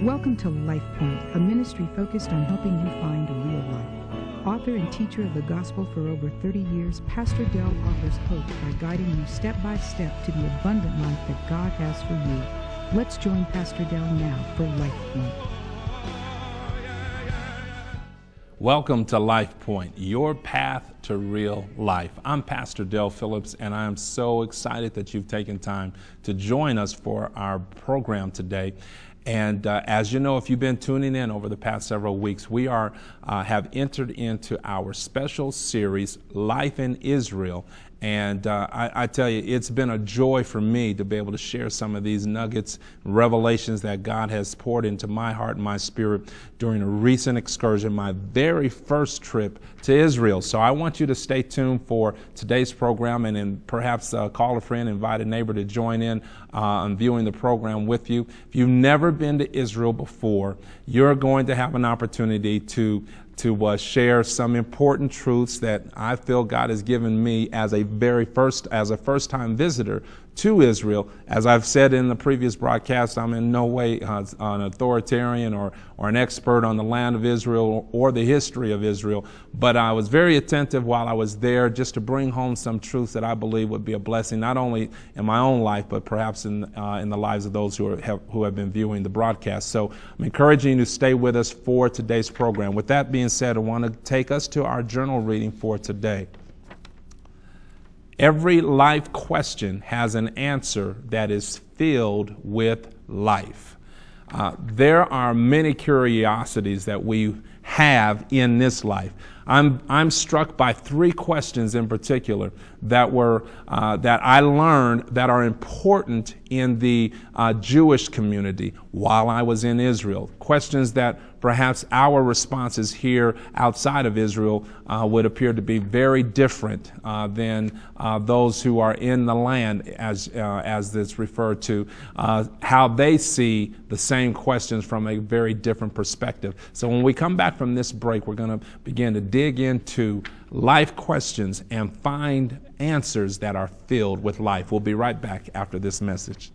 Welcome to LifePoint, a ministry focused on helping you find real life. Author and teacher of the gospel for over 30 years, Pastor Dell offers hope by guiding you step by step to the abundant life that God has for you. Let's join Pastor Dell now for LifePoint. Welcome to LifePoint, your path to real life. I'm Pastor Dell Phillips, and I am so excited that you've taken time to join us for our program today. And as you know, if you've been tuning in over the past several weeks, we have entered into our special series, Life in Israel. And I tell you, it's been a joy for me to be able to share some of these nuggets, revelations that God has poured into my heart and my spirit during a recent excursion, my very first trip to Israel. So I want you to stay tuned for today's program, and then perhaps call a friend, invite a neighbor to join in on viewing the program with you. If you've never been to Israel before, you're going to have an opportunity to share some important truths that I feel God has given me as a first-time visitor to Israel. As I've said in the previous broadcast, I'm in no way an authoritarian or an expert on the land of Israel or the history of Israel, but I was very attentive while I was there just to bring home some truths that I believe would be a blessing, not only in my own life, but perhaps in the lives of those who have been viewing the broadcast. So I'm encouraging you to stay with us for today's program. With that being said, I want to take us to our journal reading for today. Every life question has an answer that is filled with life. There are many curiosities that we have in this life. I'm struck by three questions in particular that I learned that are important in the Jewish community while I was in Israel. Questions that perhaps our responses here outside of Israel would appear to be very different than those who are in the land, as it's referred to, how they see the same questions from a very different perspective. So when we come back from this break, we're going to begin to dig into life questions and find answers that are filled with life. We'll be right back after this message.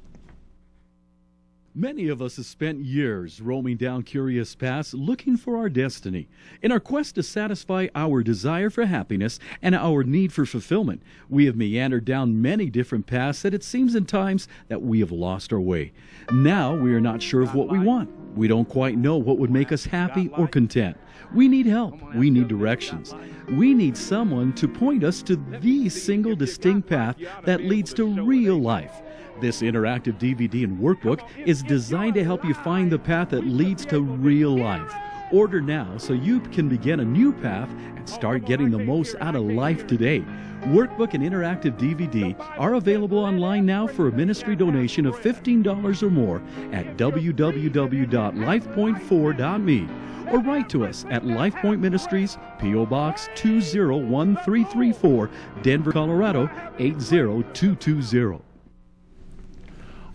Many of us have spent years roaming down curious paths looking for our destiny. In our quest to satisfy our desire for happiness and our need for fulfillment, we have meandered down many different paths that it seems in times that we have lost our way. Now we are not sure of what we want. We don't quite know what would make us happy or content. We need help. We need directions. We need someone to point us to the single distinct path that leads to real life. This interactive DVD and workbook is designed to help you find the path that leads to real life. Order now so you can begin a new path and start getting the most out of life today. Workbook and interactive DVD are available online now for a ministry donation of $15 or more at www.lifepoint4.me. or write to us at LifePoint Ministries, P.O. Box 201334, Denver, Colorado 80220.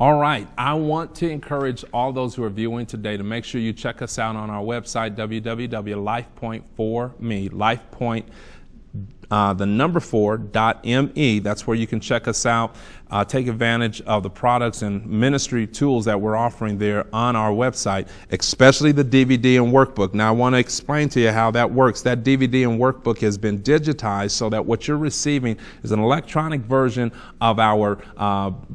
All right, I want to encourage all those who are viewing today to make sure you check us out on our website, www.lifepoint4me, LifePoint, the number 4.me. That's where you can check us out. Take advantage of the products and ministry tools that we're offering there on our website, especially the DVD and workbook. Now, I want to explain to you how that works. That DVD and workbook has been digitized so that what you're receiving is an electronic version of our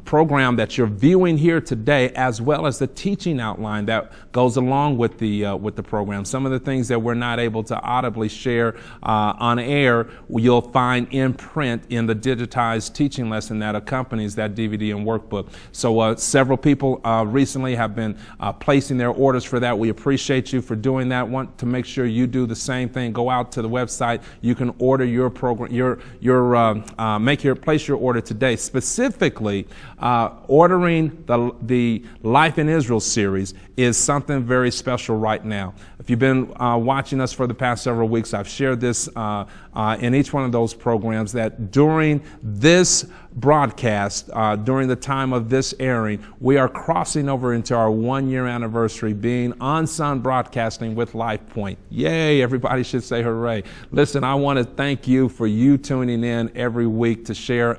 program that you're viewing here today, as well as the teaching outline that goes along with the program. Some of the things that we're not able to audibly share on air, you'll find in print in the digitized teaching lesson that accompanies that DVD and workbook. So several people recently have been placing their orders for that. We appreciate you for doing that. Want to make sure you do the same thing. Go out to the website. You can order your program, place your order today. Specifically, ordering the Life in Israel series is something very special right now. If you've been watching us for the past several weeks, I've shared this in each one of those programs that during this broadcast during the time of this airing, we are crossing over into our 1-year anniversary being on Sun Broadcasting with LifePoint. Yay, everybody should say hooray. Listen, I want to thank you for you tuning in every week to share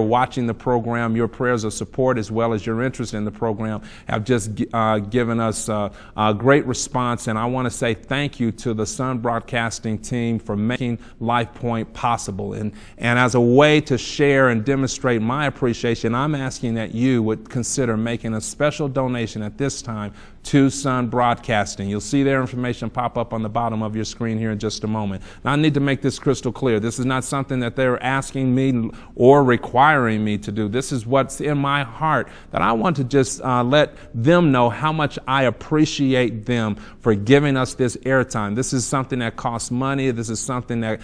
watching the program. Your prayers of support as well as your interest in the program have just given us a great response, and I want to say thank you to the Sun Broadcasting team for making LifePoint possible. And as a way to share and demonstrate my appreciation, I'm asking that you would consider making a special donation at this time to Sun Broadcasting. You'll see their information pop up on the bottom of your screen here in just a moment. Now, I need to make this crystal clear. This is not something that they're asking me or requiring me to do. This is what's in my heart, that I want to just let them know how much I appreciate them for giving us this airtime. This is something that costs money. This is something that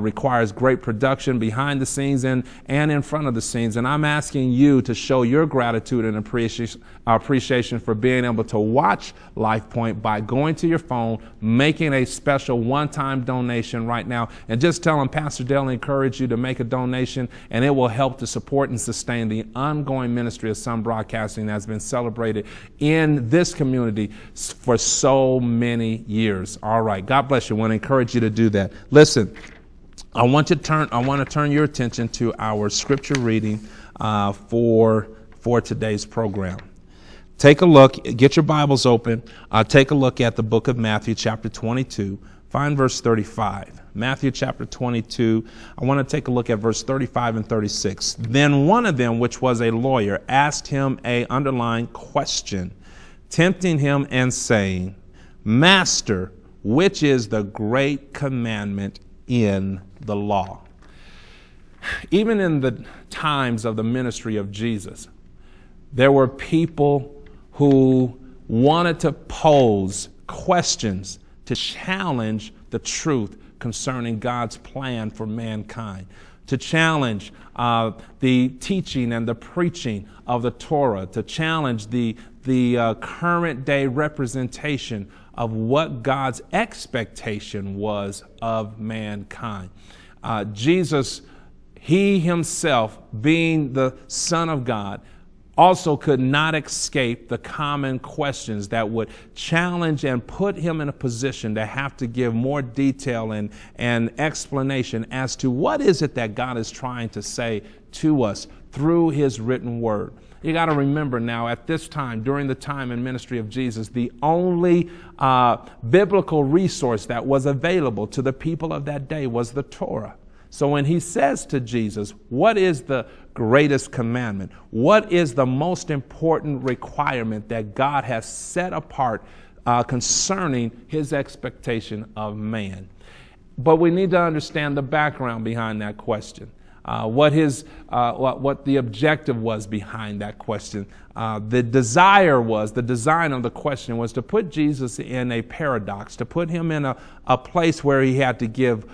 requires great production behind the scenes and in front of the scenes. And I'm asking you to show your gratitude and appreciation for being able to watch LifePoint by going to your phone, making a special one-time donation right now, and just tell them Pastor Dale encouraged you to make a donation, and it will help to support and sustain the ongoing ministry of Sun Broadcasting that has been celebrated in this community for so many years. All right, God bless you. I want to encourage you to do that. Listen, I want to turn your attention to our scripture reading for today's program. Take a look, get your Bibles open, take a look at the book of Matthew chapter 22, find verse 35. Matthew chapter 22, I want to take a look at verse 35 and 36. Then one of them, which was a lawyer, asked him a underlined question, tempting him and saying, Master, which is the great commandment in the law? Even in the times of the ministry of Jesus, there were people who wanted to pose questions to challenge the truth concerning God's plan for mankind, to challenge the teaching and the preaching of the Torah, to challenge the current day representation of what God's expectation was of mankind. Jesus, he himself, being the Son of God, also could not escape the common questions that would challenge and put him in a position to have to give more detail and explanation as to what is it that God is trying to say to us through his written word. You got to remember now, at this time, during the time and ministry of Jesus, the only biblical resource that was available to the people of that day was the Torah. So when he says to Jesus, what is the greatest commandment? What is the most important requirement that God has set apart concerning his expectation of man? But we need to understand the background behind that question. What the objective was behind that question. The design of the question was to put Jesus in a paradox, to put him in a place where he had to give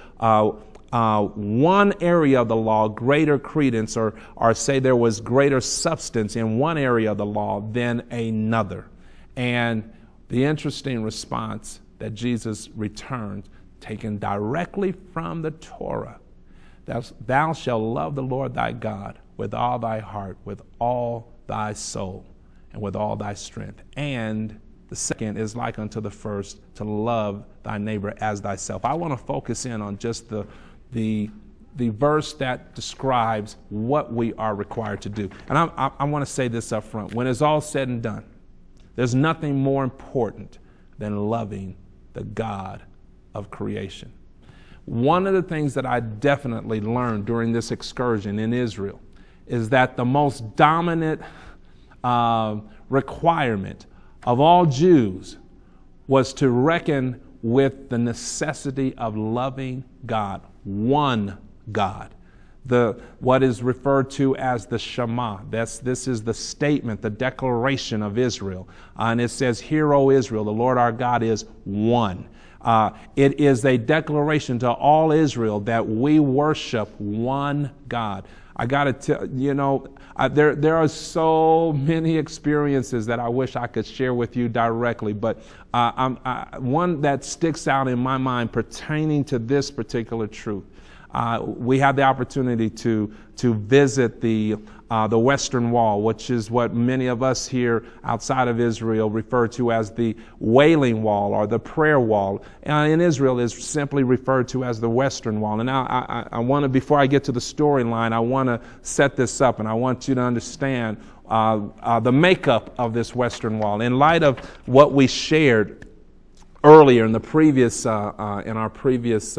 one area of the law greater credence, or say there was greater substance in one area of the law than another. And the interesting response that Jesus returned, taken directly from the Torah, thou shalt love the Lord thy God with all thy heart, with all thy soul, and with all thy strength. And the second is like unto the first, to love thy neighbor as thyself. I want to focus in on just the verse that describes what we are required to do. And I want to say this up front. When it's all said and done, there's nothing more important than loving the God of creation. One of the things that I definitely learned during this excursion in Israel is that the most dominant requirement of all Jews was to reckon with the necessity of loving God, one God. What is referred to as the Shema. This is the statement, the declaration of Israel. And it says, Hear, O Israel, the Lord our God is one. It is a declaration to all Israel that we worship one God. I got to tell there are so many experiences that I wish I could share with you directly, but one that sticks out in my mind pertaining to this particular truth. we had the opportunity to visit the Western Wall, which is what many of us here outside of Israel refer to as the Wailing Wall or the Prayer Wall. In Israel, is simply referred to as the Western Wall. And now I want to, before I get to the storyline, I want to set this up, and I want you to understand the makeup of this Western Wall. In light of what we shared earlier in the previous, in our previous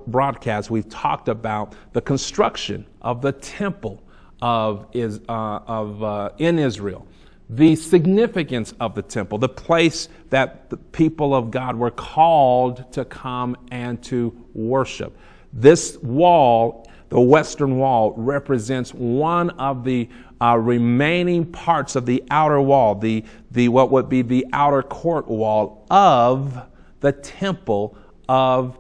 broadcast, we've talked about the construction of the temple in Israel, the significance of the temple, the place that the people of God were called to come and to worship. This wall, the Western Wall, represents one of the remaining parts of the outer wall, the what would be the outer court wall of the temple of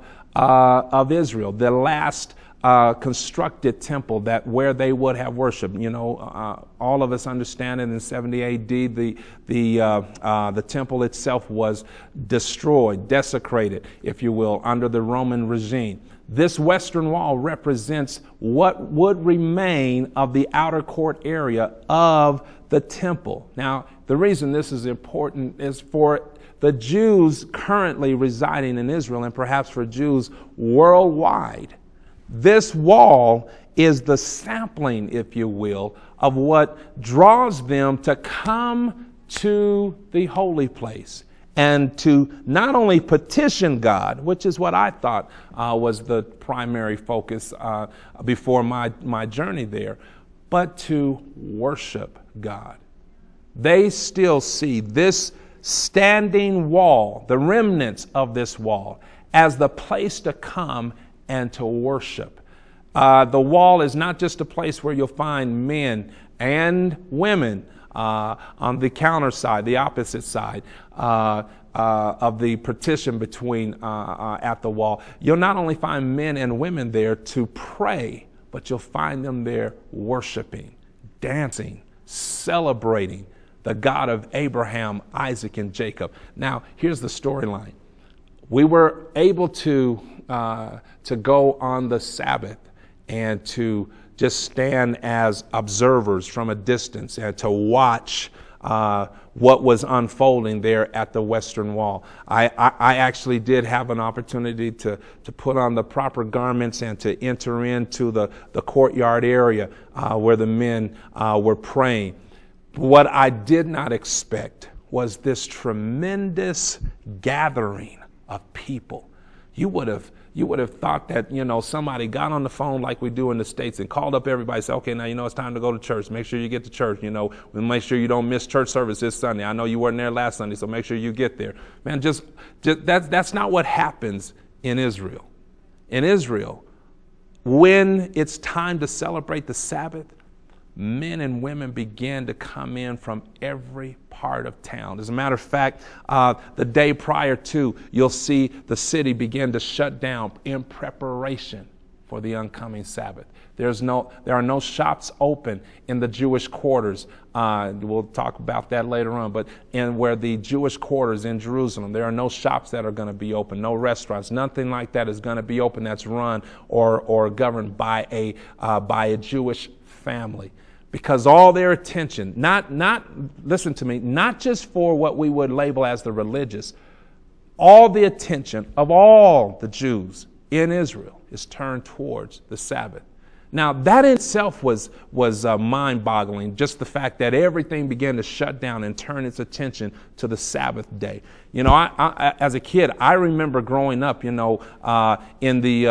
Israel, the last constructed temple where they would have worshiped. You know, all of us understand it in 70 A.D. The temple itself was destroyed, desecrated, if you will, under the Roman regime. This Western Wall represents what would remain of the outer court area of the temple. Now, the reason this is important is for the Jews currently residing in Israel, and perhaps for Jews worldwide. This wall is the sampling, if you will, of what draws them to come to the holy place and to not only petition God, which is what I thought was the primary focus before my journey there, but to worship God. They still see this standing wall, the remnants of this wall, as the place to come and to worship. The wall is not just a place where you'll find men and women on the counter side, the opposite side of the partition between at the wall. You'll not only find men and women there to pray, but you'll find them there worshiping, dancing, celebrating the God of Abraham, Isaac, and Jacob. Now, here's the storyline. We were able to go on the Sabbath and to just stand as observers from a distance and to watch what was unfolding there at the Western Wall. I actually did have an opportunity to put on the proper garments and to enter into the courtyard area where the men were praying. What I did not expect was this tremendous gathering of people. You would have thought that, you know, somebody got on the phone like we do in the States and called up everybody and said, okay, now you know it's time to go to church. Make sure you get to church. You know, make sure you don't miss church service this Sunday. I know you weren't there last Sunday, so make sure you get there. Man, just that's not what happens in Israel. In Israel, when it's time to celebrate the Sabbath, men and women began to come in from every part of town. As a matter of fact, the day prior to, you'll see the city begin to shut down in preparation for the oncoming Sabbath. There are no shops open in the Jewish quarters. We'll talk about that later on. But where the Jewish quarters in Jerusalem, there are no shops that are going to be open, no restaurants, nothing like that is going to be open that's run or governed by a Jewish family. Because all their attention, listen to me, not just for what we would label as the religious, all the attention of all the Jews in Israel is turned towards the Sabbath. Now, that in itself was mind-boggling, just the fact that everything began to shut down and turn its attention to the Sabbath day. You know, I as a kid, I remember growing up, you know, in the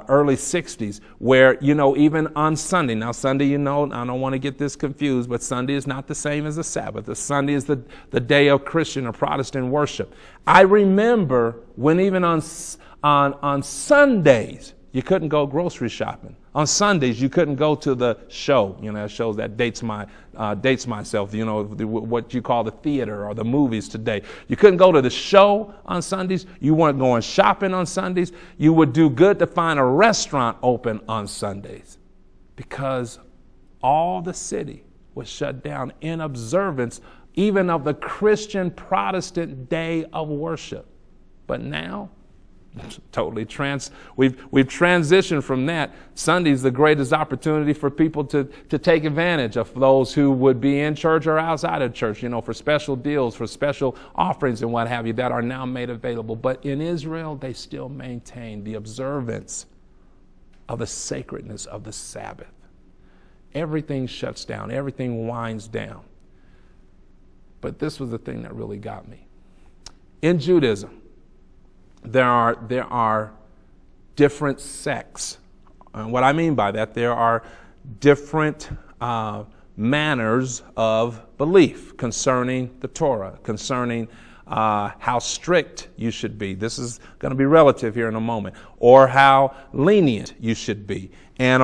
early 60s, where, you know, even on Sunday, now Sunday, you know, I don't want to get this confused, but Sunday is not the same as the Sabbath. The Sunday is the day of Christian or Protestant worship. I remember when even on Sundays, you couldn't go grocery shopping. On Sundays, you couldn't go to the show. You know, shows that dates myself. You know, what you call the theater or the movies today. You couldn't go to the show on Sundays. You weren't going shopping on Sundays. You would do good to find a restaurant open on Sundays, because all the city was shut down in observance even of the Christian Protestant day of worship. But now, totally we've transitioned from that. Sunday's the greatest opportunity for people to take advantage of those who would be in church or outside of church, for special deals, for special offerings and what have you that are now made available. But in Israel, they still maintain the observance of the sacredness of the Sabbath. Everything shuts down. Everything winds down. But this was the thing that really got me. In Judaism, there are different sects. And what I mean by that, there are different manners of belief concerning the Torah, concerning how strict you should be. This is going to be relative here in a moment. Or how lenient you should be. And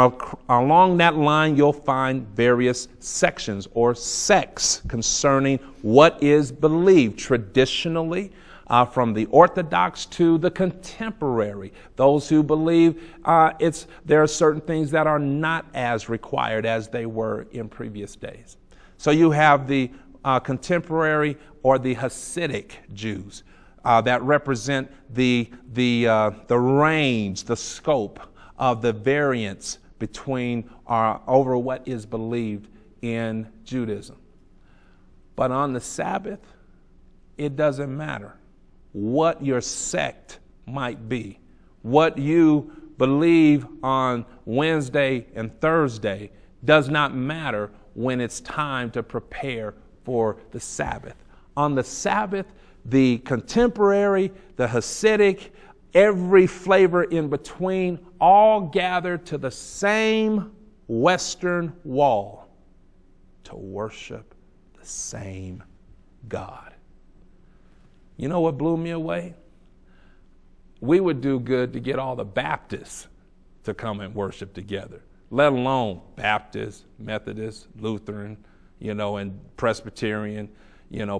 along that line, you'll find various sections or sects concerning what is believed traditionally, from the Orthodox to the contemporary. Those who believe there are certain things that are not as required as they were in previous days. So you have the contemporary or the Hasidic Jews that represent the range, the scope of the variance between over what is believed in Judaism. But on the Sabbath, it doesn't matter what your sect might be. What you believe on Wednesday and Thursday does not matter when it's time to prepare for the Sabbath. On the Sabbath, the contemporary, the Hasidic, every flavor in between, all gather to the same western wall to worship the same God. You know what blew me away? We would do good to get all the Baptists to come and worship together, let alone Baptist, Methodist, Lutheran, and Presbyterian,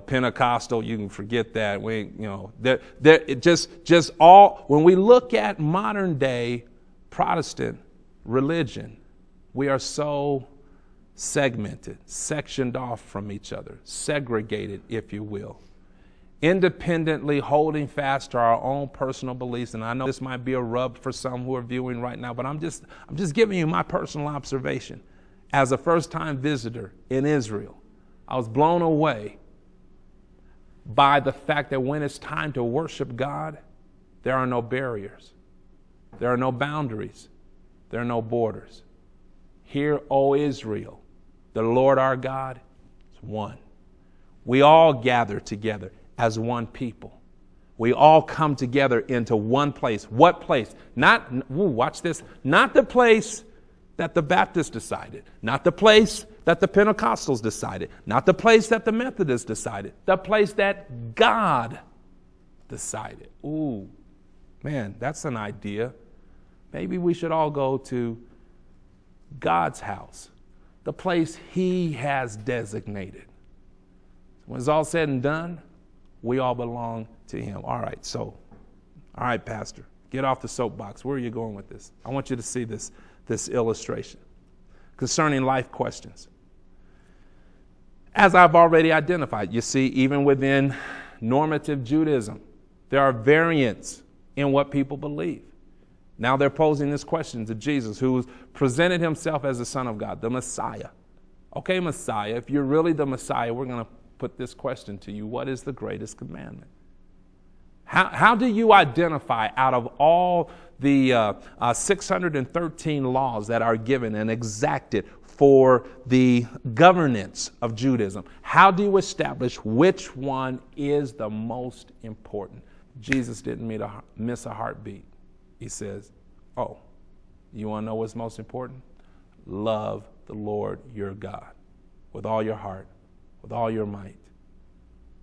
Pentecostal. You can forget that. When we look at modern day Protestant religion, we are so segmented, sectioned off from each other, segregated, if you will. Independently holding fast to our own personal beliefs. And I know this might be a rub for some who are viewing right now, but I'm just giving you my personal observation. As a first-time visitor in Israel, I was blown away by the fact that when it's time to worship God, there are no barriers. There are no boundaries. There are no borders. Hear, O Israel, the Lord our God is one. We all gather together as one people. We all come together into one place. What place? Watch this. Not the place that the Baptists decided. Not the place that the Pentecostals decided. Not the place that the Methodists decided. The place that God decided. Ooh, man, that's an idea. Maybe we should all go to God's house, the place He has designated. When it's all said and done, we all belong to Him. All right, Pastor, get off the soapbox. Where are you going with this? I want you to see this illustration concerning life questions. As I've already identified, you see, even within normative Judaism, there are variants in what people believe. Now they're posing this question to Jesus, who presented Himself as the Son of God, the Messiah. Okay, Messiah, if you're really the Messiah, we're going to put this question to you. What is the greatest commandment? How do you identify out of all the 613 laws that are given and exacted for the governance of Judaism, how do you establish which one is the most important? Jesus didn't miss a heartbeat. He says, you want to know what's most important? Love the Lord your God with all your heart, with all your might,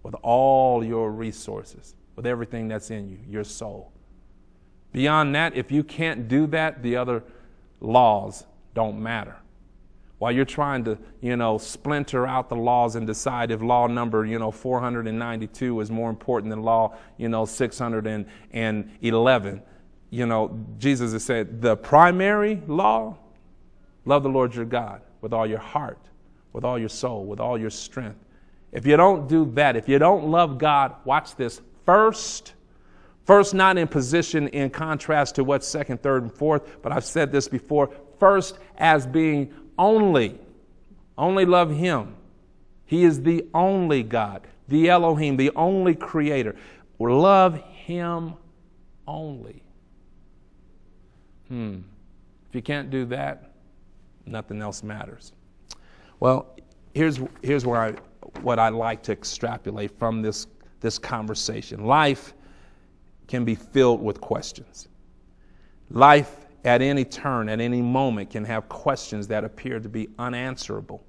with all your resources, with everything that's in you, your soul. Beyond that, if you can't do that, the other laws don't matter. While you're trying to, splinter out the laws and decide if law number, 492 is more important than law, 611, Jesus has said the primary law, love the Lord your God with all your heart, with all your soul, with all your strength. If you don't do that, if you don't love God, watch this, first, First, not in position in contrast to what's second, third, and fourth, but I've said this before. First, as being only love him. He is the only God, the Elohim, the only creator. Love him only. If you can't do that, nothing else matters. Well, here's what I like to extrapolate from this conversation. Life can be filled with questions. Life at any turn, at any moment, can have questions that appear to be unanswerable.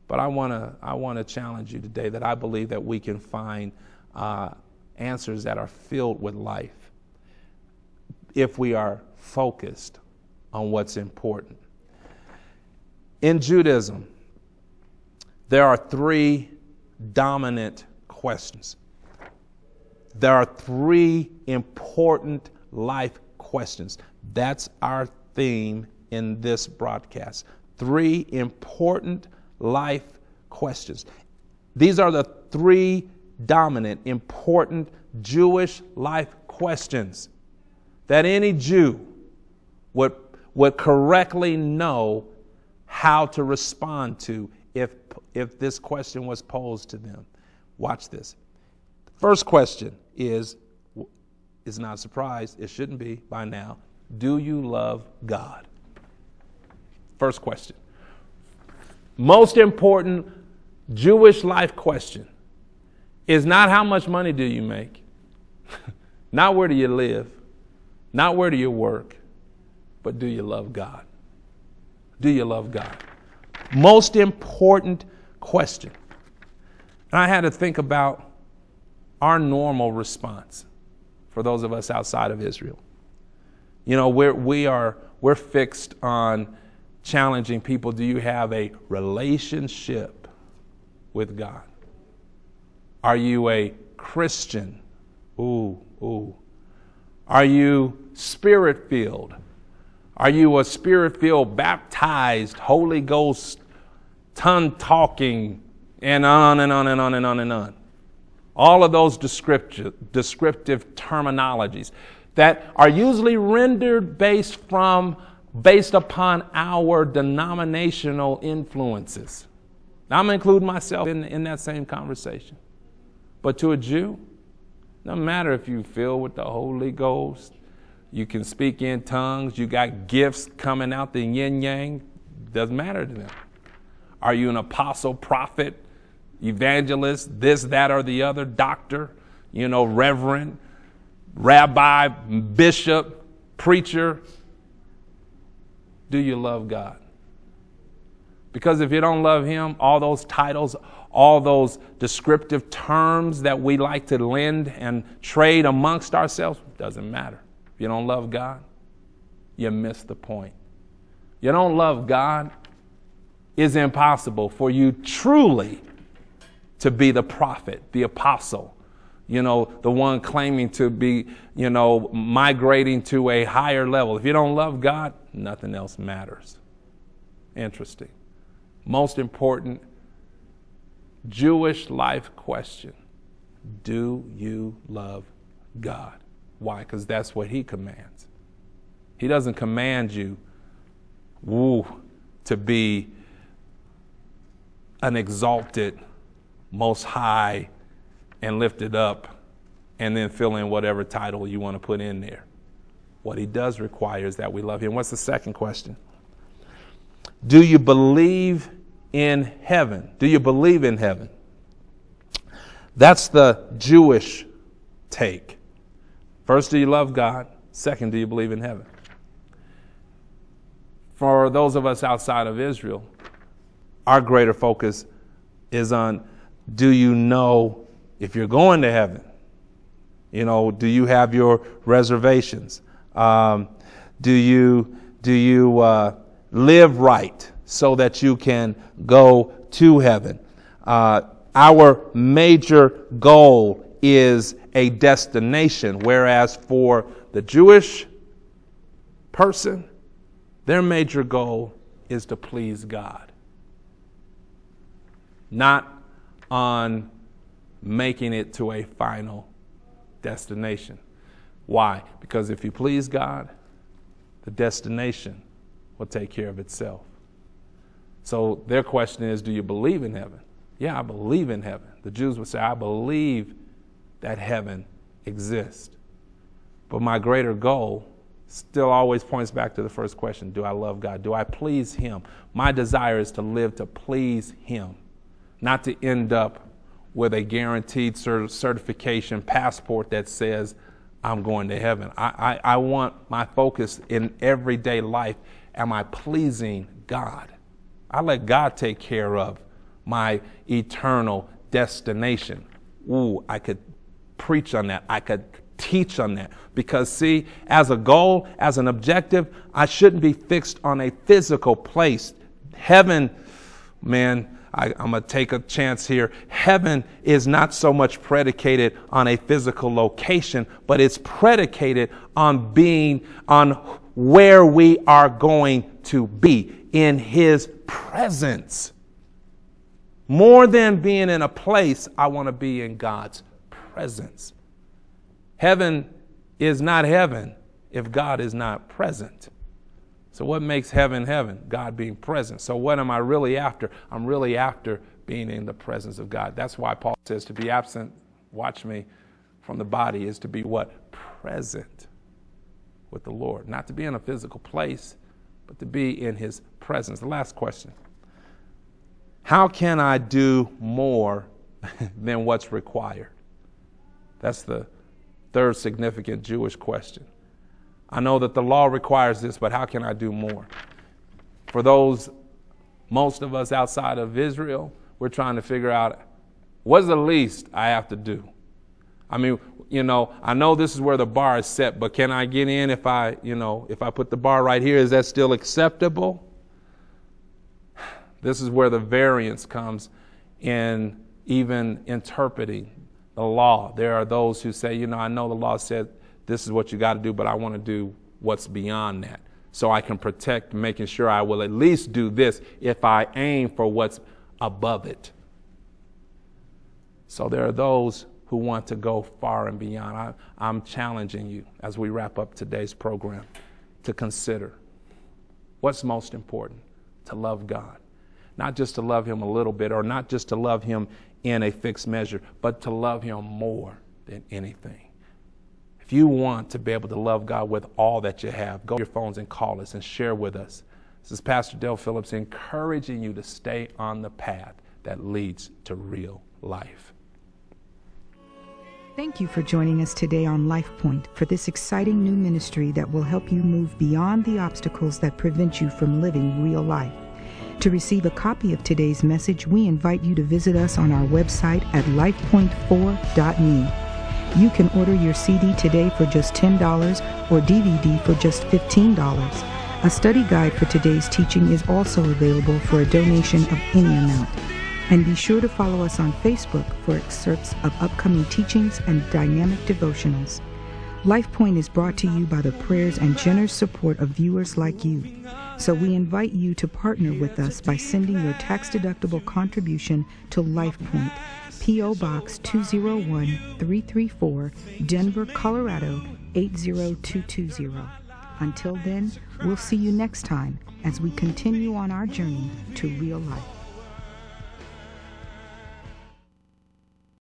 But I want to challenge you today that I believe that we can find answers that are filled with life if we are focused on what's important. In Judaism, there are three dominant questions. There are three important life questions. That's our theme in this broadcast. Three important life questions. These are the three dominant, important Jewish life questions that any Jew would correctly know how to respond to if this question was posed to them. Watch this. First question is not a surprise. It shouldn't be by now. Do you love God? First question. Most important Jewish life question is not how much money do you make, not where do you live, not where do you work, but do you love God? Do you love God? Most important question. And I had to think about our normal response for those of us outside of Israel. You know, we're fixed on challenging people. Do you have a relationship with God? Are you a Christian? Ooh. Are you spirit-filled? Are you a spirit-filled, baptized, Holy Ghost, tongue-talking, and on and on and on and on and on? All of those descriptive terminologies that are usually rendered based upon our denominational influences. Now, I'm including myself in that same conversation. But to a Jew, it doesn't matter if you're filled with the Holy Ghost, you can speak in tongues, you got gifts coming out the yin yang, doesn't matter to them. Are you an apostle, prophet, evangelist, this, that, or the other, doctor, reverend, rabbi, bishop, preacher? Do you love God? Because if you don't love him, all those titles, all those descriptive terms that we like to lend and trade amongst ourselves, doesn't matter. If you don't love God, you miss the point. You don't love God, it's impossible for you truly to be the prophet, the apostle, the one claiming to be, migrating to a higher level. If you don't love God, nothing else matters. Interesting. Most important Jewish life question. Do you love God? Why? Because that's what he commands. He doesn't command you, to be an exalted, most high, and lifted up, and then fill in whatever title you want to put in there. What he does require is that we love him. What's the second question? Do you believe in heaven? Do you believe in heaven? That's the Jewish take. First, do you love God? Second, do you believe in heaven? For those of us outside of Israel, our greater focus is on, do you know if you're going to heaven? Do you have your reservations? Do you live right so that you can go to heaven? Our major goal is a destination, whereas for the Jewish person, their major goal is to please God, not on making it to a final destination. Why? Because if you please God, the destination will take care of itself. So their question is, do you believe in heaven? Yeah, I believe in heaven. The Jews would say, I believe that heaven exists. But my greater goal still always points back to the first question. Do I love God? Do I please him? My desire is to live to please him, not to end up with a guaranteed certification passport that says I'm going to heaven. I want my focus in everyday life. Am I pleasing God? I let God take care of my eternal destination. Ooh, I could preach on that. I could teach on that. Because see, as a goal, as an objective, I shouldn't be fixed on a physical place. Heaven, man, I'm going to take a chance here. Heaven is not so much predicated on a physical location, but it's predicated on being on where we are going to be in his presence. More than being in a place, I want to be in God's presence. Heaven is not heaven if God is not present. So what makes heaven heaven? God being present. So what am I really after? I'm really after being in the presence of God. That's why Paul says to be absent, watch me, from the body is to be what? Present with the Lord. Not to be in a physical place, but to be in his presence. The last question. How can I do more than what's required? That's the third significant Jewish question. I know that the law requires this, but how can I do more? For those, most of us outside of Israel, we're trying to figure out what's the least I have to do. I mean, I know this is where the bar is set, but can I get in if I put the bar right here? Is that still acceptable? This is where the variance comes in even interpreting the law. There are those who say, I know the law said this is what you got to do, but I want to do what's beyond that. So I can protect making sure I will at least do this if I aim for what's above it. So there are those who want to go far and beyond. I'm challenging you as we wrap up today's program to consider what's most important: to love God. Not just to love him a little bit, or not just to love him in a fixed measure, but to love him more than anything. If you want to be able to love God with all that you have, go to your phones and call us and share with us. This is Pastor Dale Phillips encouraging you to stay on the path that leads to real life. Thank you for joining us today on LifePoint for this exciting new ministry that will help you move beyond the obstacles that prevent you from living real life. To receive a copy of today's message, we invite you to visit us on our website at lifepoint4.me. You can order your CD today for just $10 or DVD for just $15. A study guide for today's teaching is also available for a donation of any amount. And be sure to follow us on Facebook for excerpts of upcoming teachings and dynamic devotionals. LifePoint is brought to you by the prayers and generous support of viewers like you. So we invite you to partner with us by sending your tax-deductible contribution to LifePoint, P.O. Box 201-334, Denver, Colorado 80220. Until then, we'll see you next time as we continue on our journey to real life.